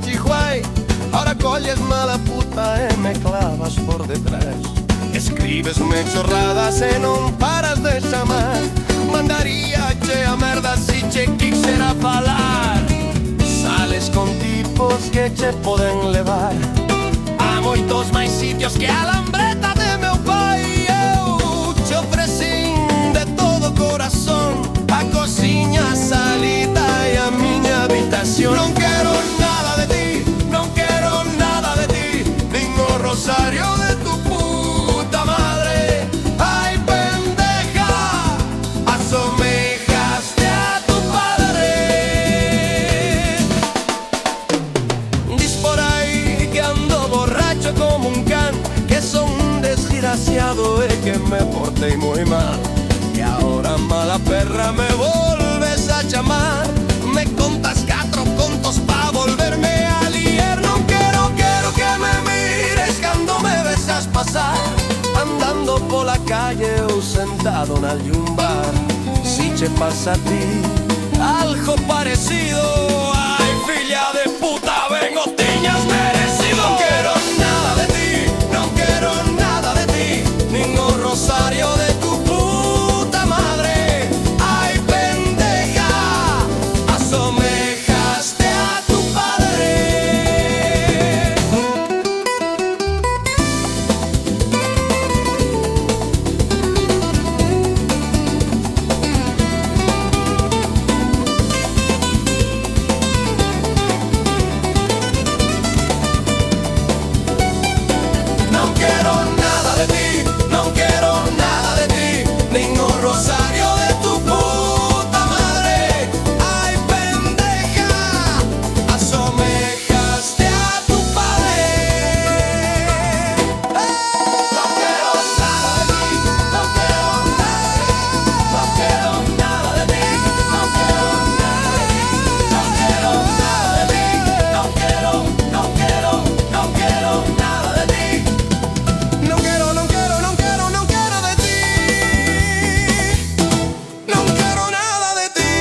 chihuay. Ahora colles mala puta e me clavas por detrás. Escríbesme chorradas e non paras de chamar. Mandaría che a merda si che quixera falar. Sales con tipos que che poden levar a moitos máis sitios que a lambreta de meu pai. Eu che ofrecín de todo corazón a cociña, a salita e a miña habitación. Non quero nada de ti, non quero nada de ti, nin o rosario de tu puta madre. Ay, pendeja, asemejaste a tu padre. Dis por ahí que ando borracho como un can, que son un desgraciado y que me porté muy mal. Y ahora mala perra me volves a llamar. Me contas 4 contos pa' volverme a liar. No quiero que me mires cuando me besas pasar, andando por la calle o sentado en algún bar. Si te pasa a ti algo parecido, ay, filla de puta, ven o tiñas merecido. No quiero nada de ti, no quiero nada de ti, ningún rosario de tu puta madre. Ay, pendeja, asemejaste a tu padre. No quiero nada de ti, no quiero nada de ti, ningún rosario de tu puta madre. Ay, pendeja, asemejaste a tu padre. No quiero nada de ti, no quiero nada de ti, no quiero nada de ti, no quiero nada de ti, no quiero nada de ti, no quiero nada de ti. No quiero, no quiero, no quiero, no quiero de ti. No quiero nada de ti.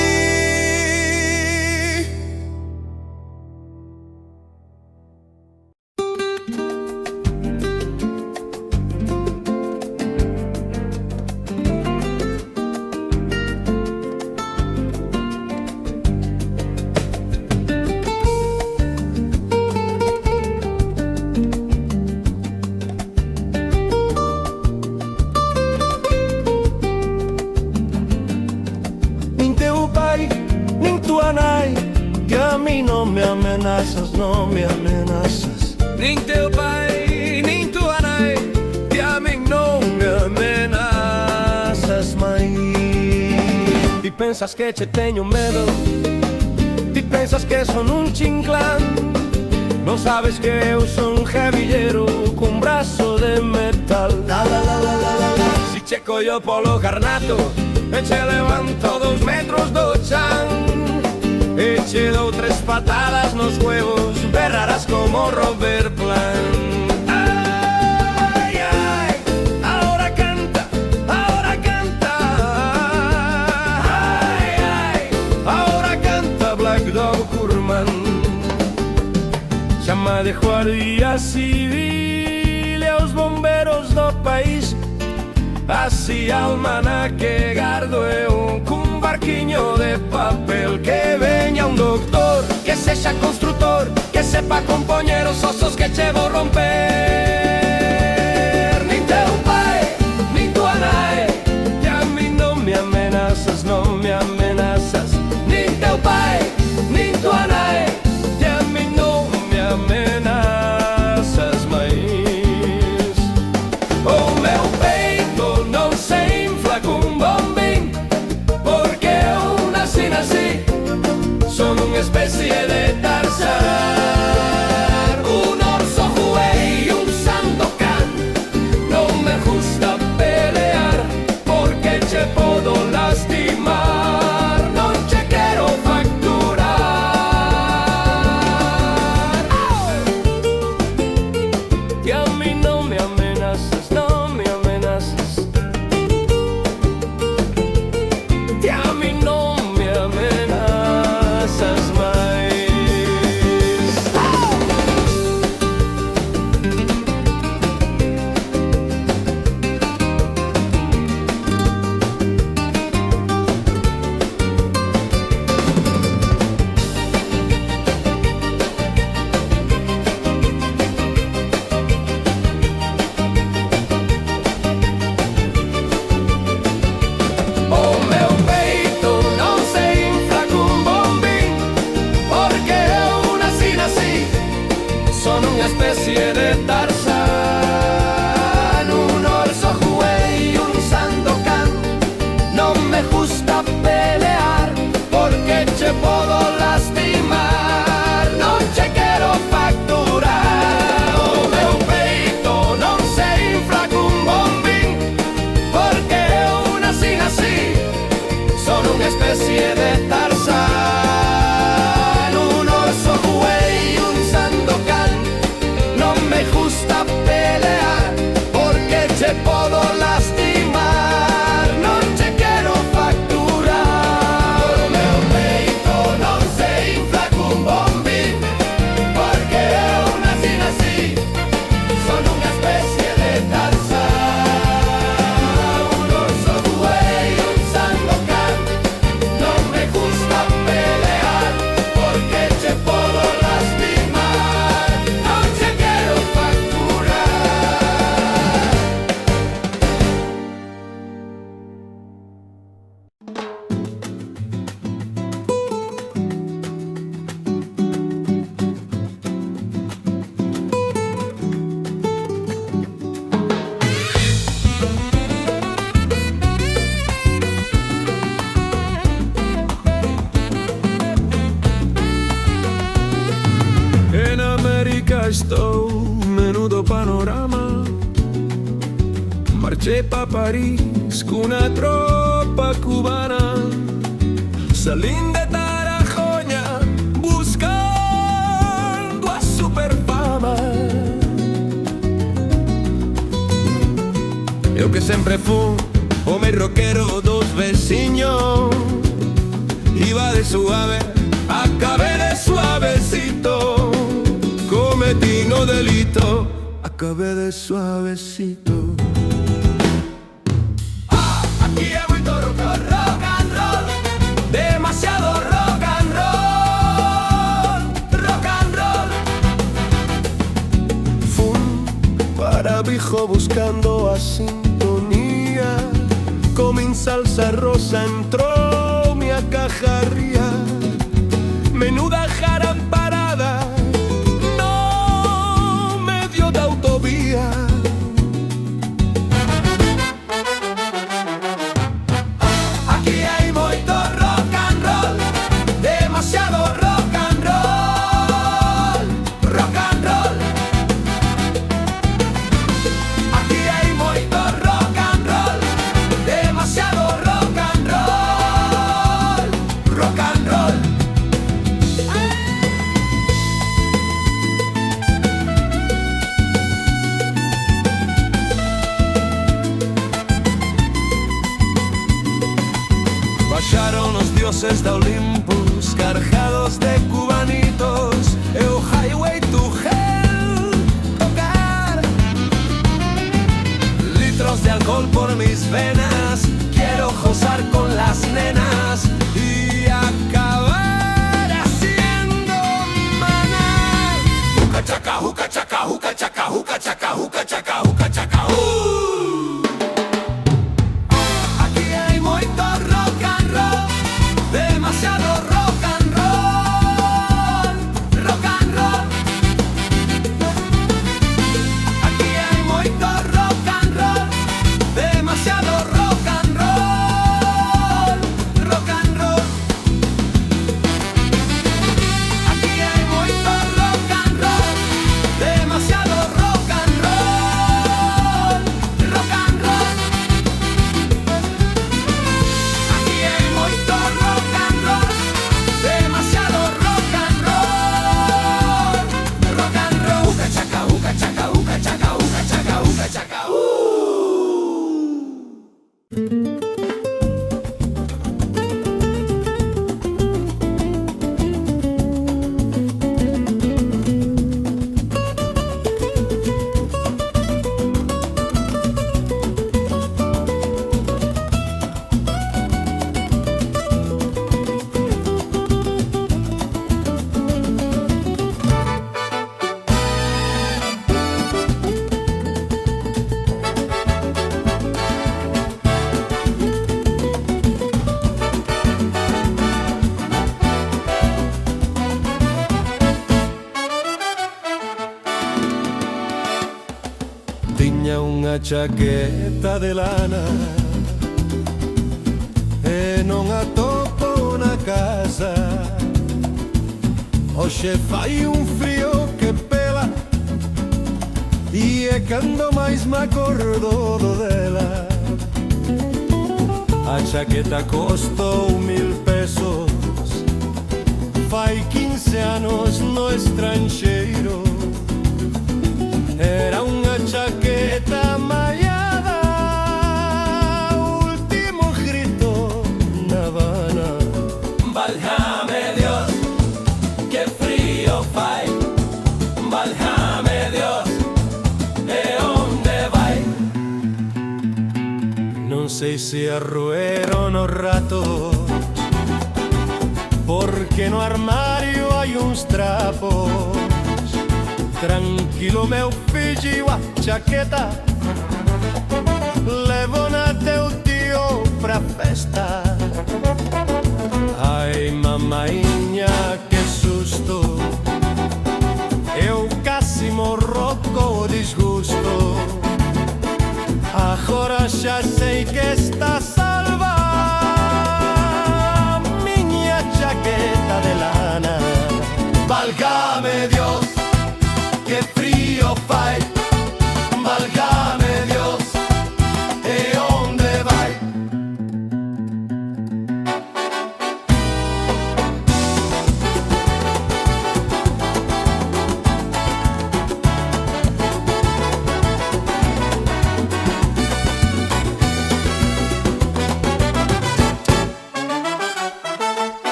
Nin teu pai, nin tua nai, que a mí no me amenazas, no me amenazas. Nin teu pai, nin tua nai, que a mí no me amenazas, mai. Ti pensas que che teño medo, ti pensas que son un chinclán. Non sabes que eu son un jevillero cun brazo de metal. Si che collo polo carnato e che levanto 2 metros do chan, e che dou 3 patadas nos huevos, berrarás como Robert Plant. Ay, ay, ahora canta, ahora canta. Ay, ay, ahora canta Black Dog Kurman. Chama de Guardia Civil e aos bomberos do país, así almanaque gardo eu cun barquiño de papel. Que veña un doctor, que sexa constructor, que sepa compoñer os osos que che vou romper. Nin teu pai, nin tua nai, que a mí non me amenazas, non me amenazas. Nin teu pai, nin tua nai, que a mí non me amenazas máis. O meu peito non se infla cun bombín, porque eu nací, son unha especie de Tarzán. Un orso juei, un cá estou, menudo panorama. Marché pa París con una tropa cubana. Salín de Tarajoña buscando a superfama. Eu que sempre fui home rockero dos veciños, iba de suave, acabé de suavecito. Cometí no delito, acabé de suavecito. Aquí hay mucho rock and roll, demasiado rock and roll, rock and roll. Fui para Bijo buscando a sintonía, con mi salsa rosa entró mi acajarría. Menuda jara parada, no medio de autovía. Aquí hay moito rock and roll, demasiado rock and roll, rock and roll. Aquí hay moito rock and roll, demasiado rock and roll, rock and roll. Baixaron os dioses de Olimpos, cargados de cubanitos, eu highway to hell tocar. Litros de alcohol por mis venas, quiero gozar con las nenas y acabar haciendo maná. Juca chaca, juca chaca, juca chaca, juca chaca, juca chaca, juca chaca. Aquí hay moito rock and roll, demasiado rock and roll, rock and roll. Aquí hay moito rock and roll, demasiado rock and roll, rock and roll. Aquí hay moito rock and roll, demasiado rock and roll, rock and roll. Aquí hay moito rock and roll, demasiado rock and roll, rock and roll. Uca chaca, uca chaca, uca chaca, uca chaca, uca chaca. Tiña unha chaqueta de lana e non a topo na casa. Hoxe fai un frío que pela e é cando máis me acordo dela. A chaqueta costou 1000 pesos, fai 15 anos no estranxeiro. Era unha chaqueta mallada, último grito na Habana. Válgame Dios, que frío fai. Válgame Dios, de onde vai? Non sei se arrueron os ratos, porque no armario hai uns trapos. Tranquilo meu fillo, a chaqueta levo na teu tío pra festa. Ai mamainha, que susto, eu casi morro co disgusto. Agora xa sei que está salva miña chaqueta de lana. Válgame Dios, que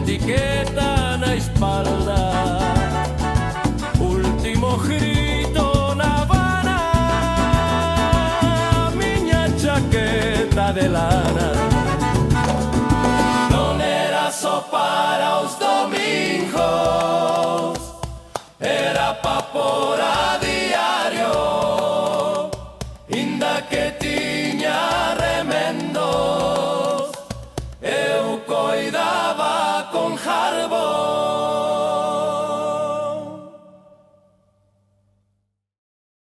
etiqueta na espalda. Último grito na Habana, miña chaqueta de lana. Non era só para os domingos, era pa por